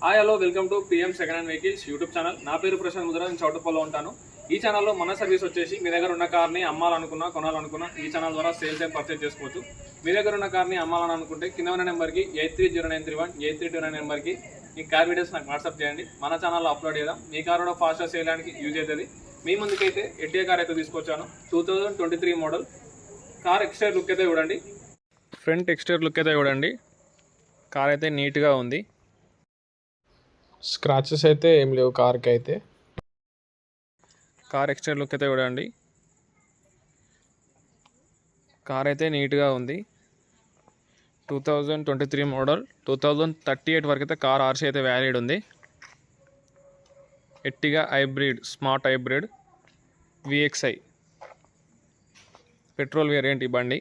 Hi hello welcome to PM second hand vehicles YouTube channel. నా పేరు ప్రశాంత్ ముద్ర, నేను చౌటప్పల్లో ఉంటాను. ఈ ఛానల్లో మన సర్వీస్ వచ్చేసి మీ దగ్గర ఉన్న కార్ని అమ్మాలనుకున్నా కొనాలనుకున్నా ఈ ఛానల్ ద్వారా సేల్స్ అండ్ పర్చేజ్ చేసుకోవచ్చు. మీ దగ్గర ఉన్న కార్ని అమ్మాలని అనుకుంటే కింద ఉన్న నెంబర్కి 830931 8329 నెంబర్కి ఈ కార్ వీడియోస్ నాకు వాట్సాప్ చేయండి. మన ఛానల్లో అప్లోడ్ చేద్దాం. మీ కార్ కూడా ఫాస్ట్గా చేయడానికి యూజ్ అవుతుంది. మీ ముందుకైతే ఎట్టిగా కార్ అయితే తీసుకొచ్చాను. 2023 మోడల్ కార్ ఎక్స్టైర్ లుక్ అయితే చూడండి. ఫ్రంట్ ఎక్స్టైర్ లుక్ అయితే చూడండి. కార్ అయితే నీట్గా ఉంది. స్క్రాచెస్ అయితే ఏం లేవు కార్కి అయితే. కార్ ఎక్స్టైర్ లుక్ అయితే చూడండి. కార్ అయితే నీట్గా ఉంది. 2023 మోడల్ 2038 వరకు అయితే కార్ ఆర్సీ అయితే వ్యాలిడ్ ఉంది. Ertiga hybrid, smart hybrid VXI petrol variant ఈ బండి.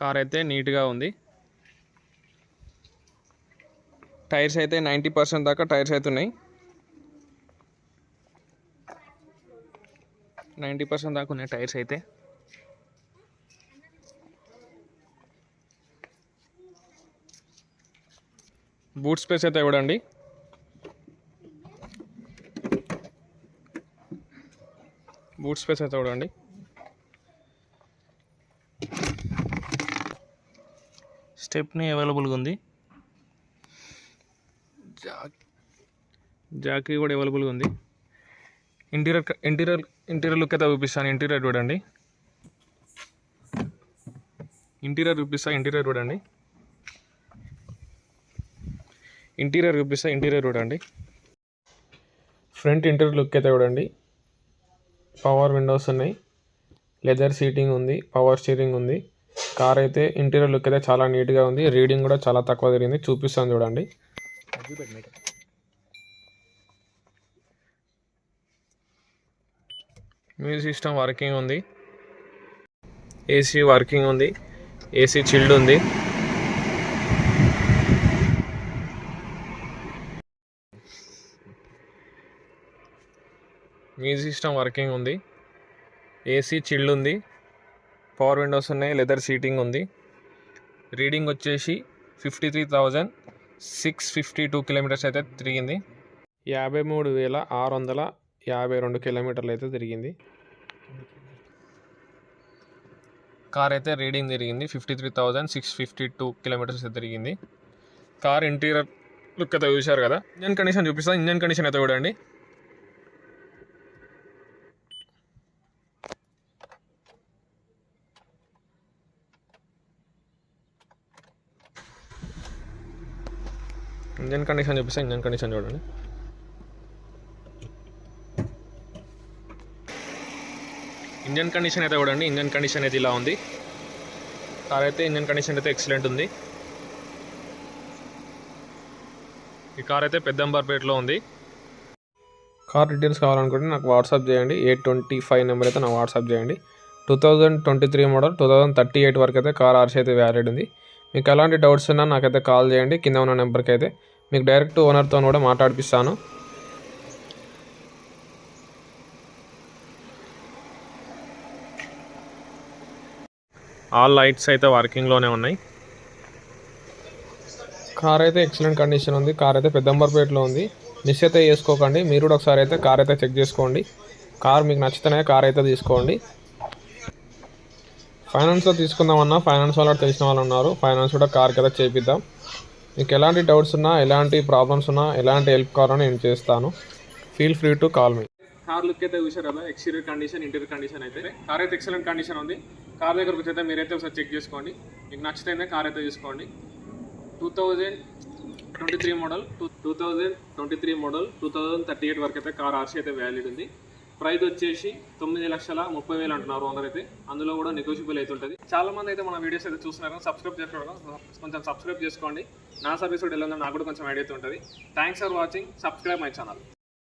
కార్ అయితే నీట్గా ఉంది. టైర్స్ అయితే 90% దాకా టైర్స్ అయితే ఉన్నాయి. 90% దాకా ఉన్నాయి టైర్స్ అయితే. బూట్ స్పేస్ అయితే చూడండి. బూట్ స్పేస్ అయితే చూడండి. స్టెప్నీ అవైలబుల్గా ఉంది. జాకీ కూడా అవైలబుల్గా ఉంది. ఇంటీరియర్ లుక్ అయితే చూపిస్తాను. ఇంటీరియర్ చూడండి. ఇంటీరియర్ చూడండి. ఫ్రంట్ ఇంటీరియర్ లుక్ అయితే చూడండి. పవర్ విండోస్ ఉన్నాయి, లెదర్ సీటింగ్ ఉంది, పవర్ స్టీరింగ్ ఉంది. కార్ అయితే ఇంటీరియర్ లుక్ అయితే చాలా నీట్గా ఉంది. రీడింగ్ కూడా చాలా తక్కువ తిరిగింది. చూపిస్తాను చూడండి. మ్యూజిక్ సిస్టమ్ వర్కింగ్ ఉంది. ఏసీ వర్కింగ్ ఉంది. ఏసీ చిల్డ్ ఉంది. మ్యూజిక్ సిస్టమ్ వర్కింగ్ ఉంది. ఏసీ చిల్డ్ ఉంది. పవర్ విండోస్ ఉన్నాయి, లెదర్ సీటింగ్ ఉంది. రీడింగ్ వచ్చేసి 53,652 కిలోమీటర్స్ అయితే తిరిగింది. 53,652 కిలోమీటర్లు అయితే తిరిగింది. కార్ అయితే రీడింగ్ తిరిగింది 53,652 కిలోమీటర్స్ అయితే తిరిగింది. కార్ ఇంటీరియర్ లుక్ అయితే చూశారు కదా. ఇంజన్ కండిషన్ చూపిస్తాను. ఇంజన్ కండిషన్ అయితే చూడండి. ఇంజన్ కండిషన్ చూడండి. ఇంజన్ కండిషన్ అయితే చూడండి. ఇంజన్ కండిషన్ అయితే ఇలా ఉంది. కార్ అయితే ఇంజన్ కండిషన్ అయితే ఎక్సలెంట్ ఉంది. ఈ కార్ అయితే పెద్దంబర్పేటలో ఉంది. కార్ డీటెయిల్స్ కావాలనుకుంటే నాకు వాట్సాప్ చేయండి. 825 నెంబర్ అయితే నాకు వాట్సాప్ చేయండి. 2023 మోడల్ 2038 వరకు అయితే కార్ ఆర్సీ అయితే వ్యాలిడ్ ఉంది. మీకు ఎలాంటి డౌట్స్ ఉన్నా నాకైతే కాల్ చేయండి. కింద ఉన్న నెంబర్కి అయితే మీకు డైరెక్ట్ ఓనర్తో కూడా మాట్లాడిపిస్తాను. ఆల్ లైట్స్ అయితే వర్కింగ్లోనే ఉన్నాయి. కార్ అయితే ఎక్సలెంట్ కండిషన్ ఉంది. కార్ అయితే పెద్దంబర్పేటలో ఉంది. మిస్ అయితే చేసుకోకండి. మీరు కూడా ఒకసారి అయితే కార్ అయితే చెక్ చేసుకోండి. కార్ మీకు నచ్చితేనే కార్ అయితే తీసుకోండి. ఫైనాన్స్లో తీసుకుందామన్నా ఫైనాన్స్ వాళ్ళు తెలిసిన వాళ్ళు ఉన్నారు. ఫైనాన్స్ కూడా కార్కి అయితే చేపిద్దాం. మీకు ఎలాంటి డౌట్స్ ఉన్నా, ఎలాంటి ప్రాబ్లమ్స్ ఉన్నా, ఎలాంటి హెల్ప్ కావాలన్నా నేను చేస్తాను. Feel free to call me. Car look అయితే చూసారు కదా. ఎక్స్టీరియర్ కండిషన్, ఇంటీరియర్ కండిషన్ అయితే కార్ అయితే ఎక్సలెంట్ కండిషన్ ఉంది. కార్ దగ్గరకు వచ్చి అయితే మీరైతే ఒకసారి చెక్ చేసుకోండి. మీకు నచ్చితే కార్ అయితే తీసుకోండి. 2023 మోడల్ 2038 వరకు అయితే కార్ ఆర్సీ అయితే వ్యాలిడ్ ఉంది. ప్రైస్ వచ్చేసి 9,30,000 అంటున్నారు ఓనర్ అయితే. అందులో కూడా నెగోషియబుల్ అయితే ఉంటుంది. చాలా మంది అయితే మన వీడియోస్ అయితే చూస్తున్నారు. సబ్స్క్రైబ్ చేసుకోవడం కొంచెం సబ్స్క్రైబ్ చేసుకోండి. నా సర్వీస్ కూడా ఎలా ఉందో నాకు కూడా కొంచెం ఐడియా అయితే ఉంటుంది. Thanks for watching. Subscribe my channel.